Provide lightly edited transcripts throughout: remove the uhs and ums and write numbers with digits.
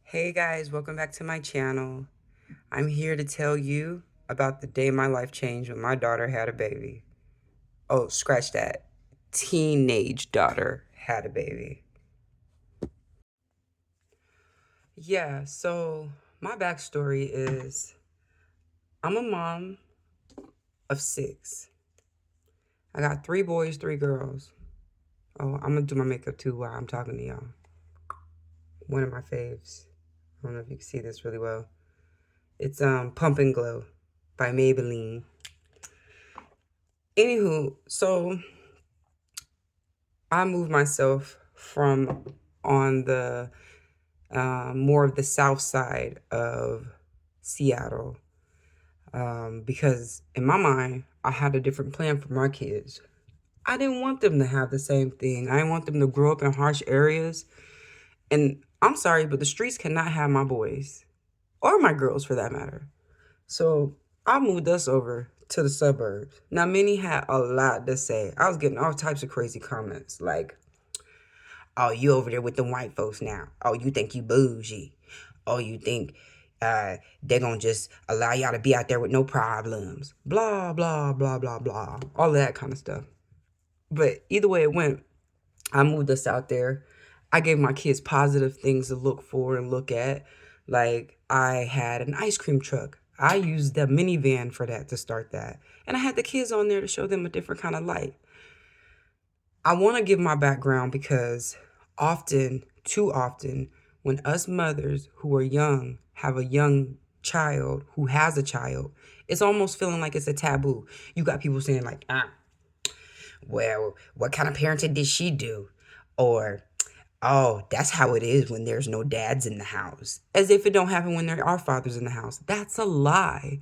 Hey guys, welcome back to my channel. I'm here to tell you about the day my life changed when my daughter had a baby. Oh, scratch that. Teenage daughter had a baby. Yeah, so my backstory is I'm a mom of six. I got three boys, three girls. Oh, I'm gonna do my makeup too while I'm talking to y'all. One of my faves. I don't know if you can see this really well. It's Pump and Glow by Maybelline. Anywho, so I moved myself from on the more of the south side of Seattle because in my mind, I had a different plan for my kids. I didn't want them to have the same thing. I didn't want them to grow up in harsh areas. And I'm sorry, but the streets cannot have my boys or my girls for that matter. So I moved us over to the suburbs. Now, many had a lot to say. I was getting all types of crazy comments like, oh, you over there with the white folks now. Oh, you think you bougie. Oh, you think they're going to just allow y'all to be out there with no problems. Blah, blah, blah, blah, blah. All of that kind of stuff. But either way it went, I moved us out there. I gave my kids positive things to look for and look at. Like I had an ice cream truck. I used the minivan for that to start that. And I had the kids on there to show them a different kind of light. I want to give my background because often, too often, when us mothers who are young have a young child who has a child, it's almost feeling like it's a taboo. You got people saying like, well, what kind of parenting did she do? Or, oh, that's how it is when there's no dads in the house. As if it don't happen when there are fathers in the house. That's a lie.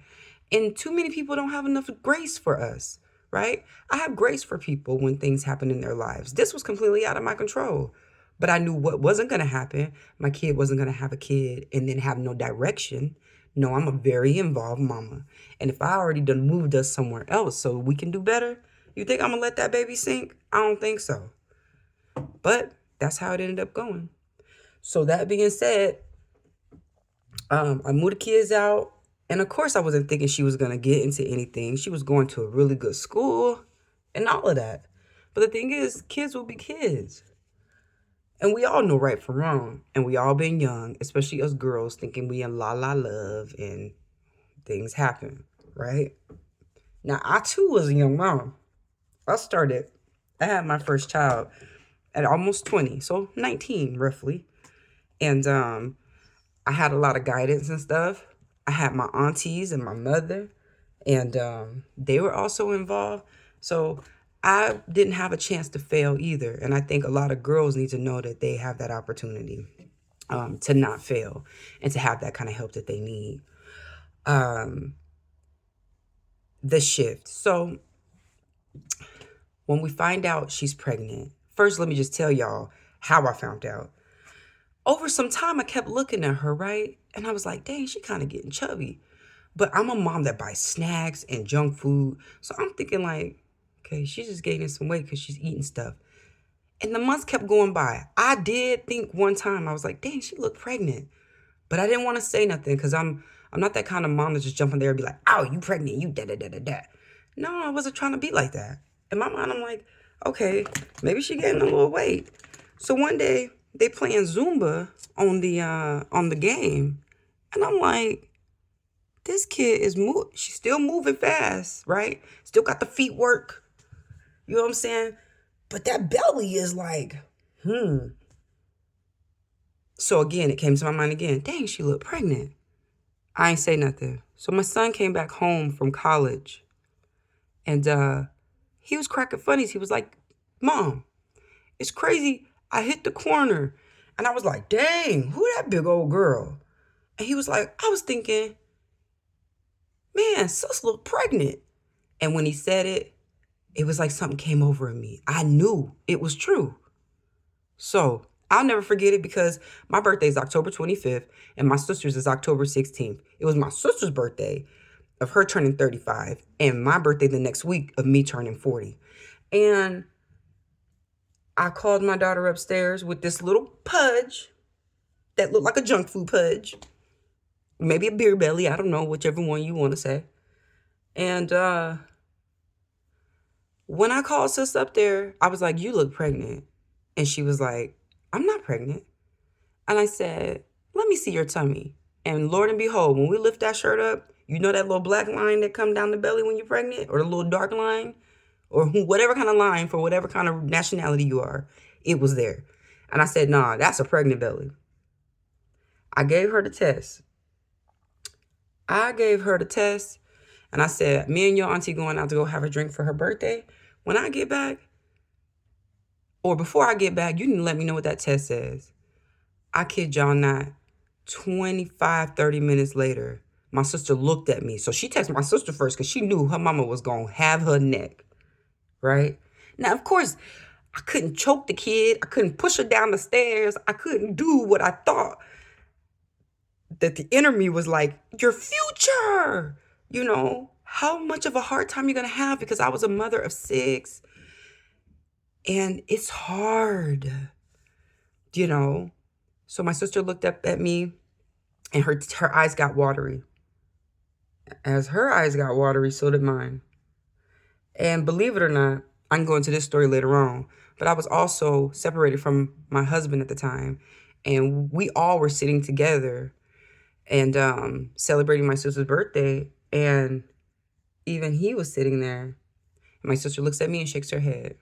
And too many people don't have enough grace for us, right? I have grace for people when things happen in their lives. This was completely out of my control. But I knew what wasn't going to happen. My kid wasn't going to have a kid and then have no direction. No, I'm a very involved mama. And if I already done moved us somewhere else so we can do better, you think I'm going to let that baby sink? I don't think so. But that's how it ended up going. So that being said, I moved the kids out. And of course, I wasn't thinking she was going to get into anything. She was going to a really good school and all of that. But the thing is, kids will be kids. And we all know right from wrong. And we all been young, especially us girls, thinking we in la la love and things happen, right? Now, I too was a young mom. I had my first child at almost 20, so 19 roughly. And I had a lot of guidance and stuff. I had my aunties and my mother, and they were also involved. So I didn't have a chance to fail either. And I think a lot of girls need to know that they have that opportunity to not fail and to have that kind of help that they need. Um, the shift. So when we find out she's pregnant, first, let me just tell y'all how I found out. Over some time, I kept looking at her, right? And I was like, dang, she kind of getting chubby. But I'm a mom that buys snacks and junk food. So I'm thinking like, okay, she's just gaining some weight because she's eating stuff. And the months kept going by. I did think one time, I was like, dang, she looked pregnant. But I didn't want to say nothing because I'm not that kind of mom that just jump in there and be like, oh, you pregnant, you da da da da da. No, I wasn't trying to be like that. In my mind, I'm like, okay, maybe she gaining a little weight. So one day they playing Zumba on the game. And I'm like, this kid is she's still moving fast, right? Still got the feet work. You know what I'm saying? But that belly is like, So again, it came to my mind again. Dang, she looked pregnant. I ain't say nothing. So my son came back home from college, and he was cracking funnies. He was like, Mom, it's crazy. I hit the corner. And I was like, dang, who that big old girl? And he was like, I was thinking, man, sis look pregnant. And when he said it, it was like something came over me. I knew it was true. So I'll never forget it because my birthday is October 25th and my sister's is October 16th. It was my sister's birthday of her turning 35 and my birthday the next week of me turning 40. And I called my daughter upstairs with this little pudge that looked like a junk food pudge. Maybe a beer belly. I don't know, whichever one you want to say. And when I called sis up there, I was like, you look pregnant. And she was like, I'm not pregnant. And I said, let me see your tummy. And Lord and behold, when we lift that shirt up, you know that little black line that come down the belly when you're pregnant? Or the little dark line? Or whatever kind of line for whatever kind of nationality you are. It was there. And I said, nah, that's a pregnant belly. I gave her the test. And I said, me and your auntie going out to go have a drink for her birthday. When I get back, or before I get back, you need to let me know what that test says. I kid y'all not, 25, 30 minutes later, my sister looked at me. So she texted my sister first because she knew her mama was going to have her neck, right? Now, of course, I couldn't choke the kid. I couldn't push her down the stairs. I couldn't do what I thought that the inner me was like, your future, you know, how much of a hard time you're going to have, because I was a mother of 6 and it's hard, you know. So my sister looked up at me and her eyes got watery. As her eyes got watery, so did mine. And believe it or not, I can go into this story later on, but I was also separated from my husband at the time. And we all were sitting together and celebrating my sister's birthday. And even he was sitting there. And my sister looks at me and shakes her head.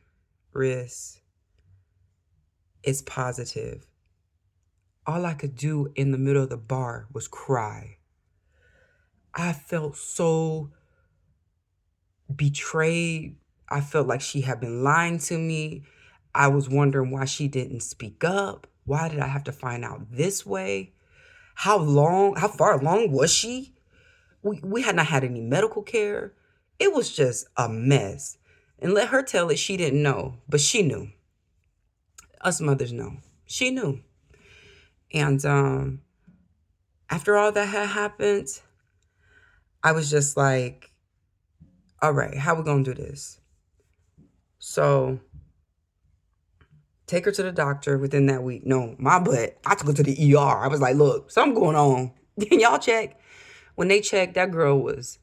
Riz, it's positive. All I could do in the middle of the bar was cry. I felt so betrayed. I felt like she had been lying to me. I was wondering why she didn't speak up. Why did I have to find out this way? How far along was she? We had not had any medical care. It was just a mess. And let her tell it, she didn't know, but she knew. Us mothers know. She knew. And after all that had happened, I was just like, all right, how we gonna do this? So take her to the doctor within that week. No, my butt, I took her to the ER. I was like, look, something going on. Can y'all check? When they checked, that girl was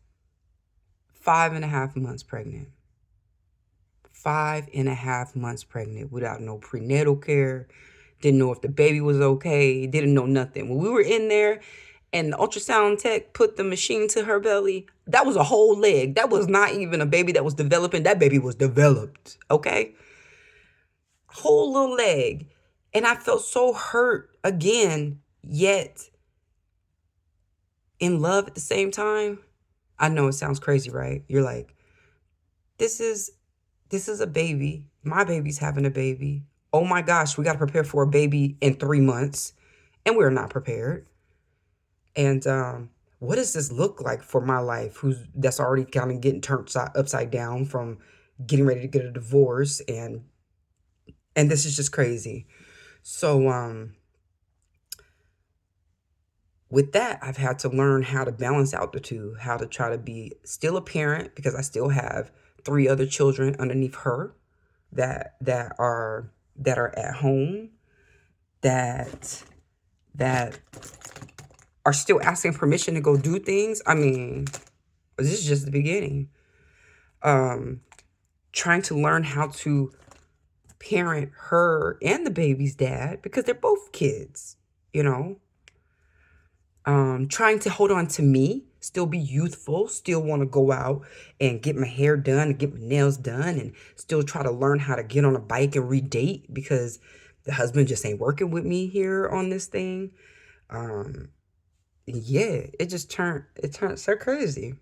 5.5 months pregnant. 5.5 months pregnant without no prenatal care. Didn't know if the baby was okay. Didn't know nothing. When we were in there and the ultrasound tech put the machine to her belly, that was a whole leg. That was not even a baby that was developing. That baby was developed, okay? Whole little leg. And I felt so hurt again, yet in love at the same time. I know it sounds crazy, right? You're like, this is a baby. My baby's having a baby. Oh my gosh, we got to prepare for a baby in 3 months. And we're not prepared. And what does this look like for my life, that's already kind of getting turned upside down from getting ready to get a divorce, and this is just crazy. So with that, I've had to learn how to balance out the two, how to try to be still a parent, because I still have 3 other children underneath her that are at home, that are still asking permission to go do things. I mean, this is just the beginning. Trying to learn how to parent her and the baby's dad, because they're both kids, you know. Trying to hold on to me, still be youthful, still want to go out and get my hair done and get my nails done, and still try to learn how to get on a bike and redate, because the husband just ain't working with me here on this thing. Yeah, it turned so crazy.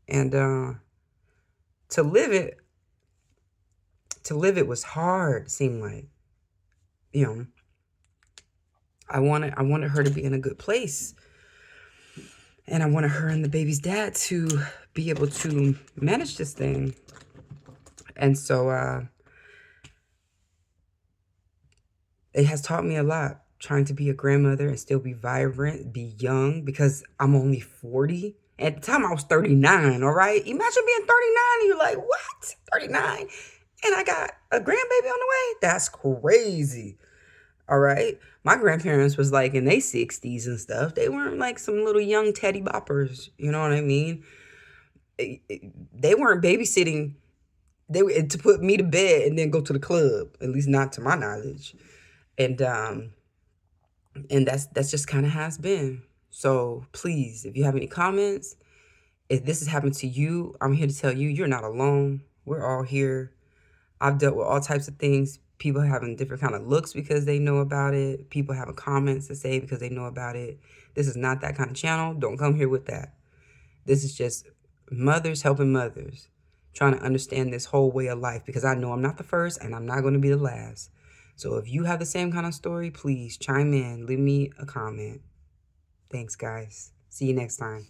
And to live it was hard, it seemed like. You know, I wanted her to be in a good place. And I wanted her and the baby's dad to be able to manage this thing. And so it has taught me a lot, trying to be a grandmother and still be vibrant, be young, because I'm only 40. At the time, I was 39, all right? Imagine being 39 and you're like, what? 39? And I got a grandbaby on the way? That's crazy. All right. My grandparents was like in their 60s and stuff. They weren't like some little young teddy boppers. You know what I mean? They weren't babysitting. They were to put me to bed and then go to the club. At least not to my knowledge. And that's just kind of how it's been. So please, if you have any comments, if this has happened to you, I'm here to tell you you're not alone. We're all here. I've dealt with all types of things. People having different kind of looks because they know about it. People having comments to say because they know about it. This is not that kind of channel. Don't come here with that. This is just mothers helping mothers, trying to understand this whole way of life, because I know I'm not the first and I'm not going to be the last. So if you have the same kind of story, please chime in. Leave me a comment. Thanks, guys. See you next time.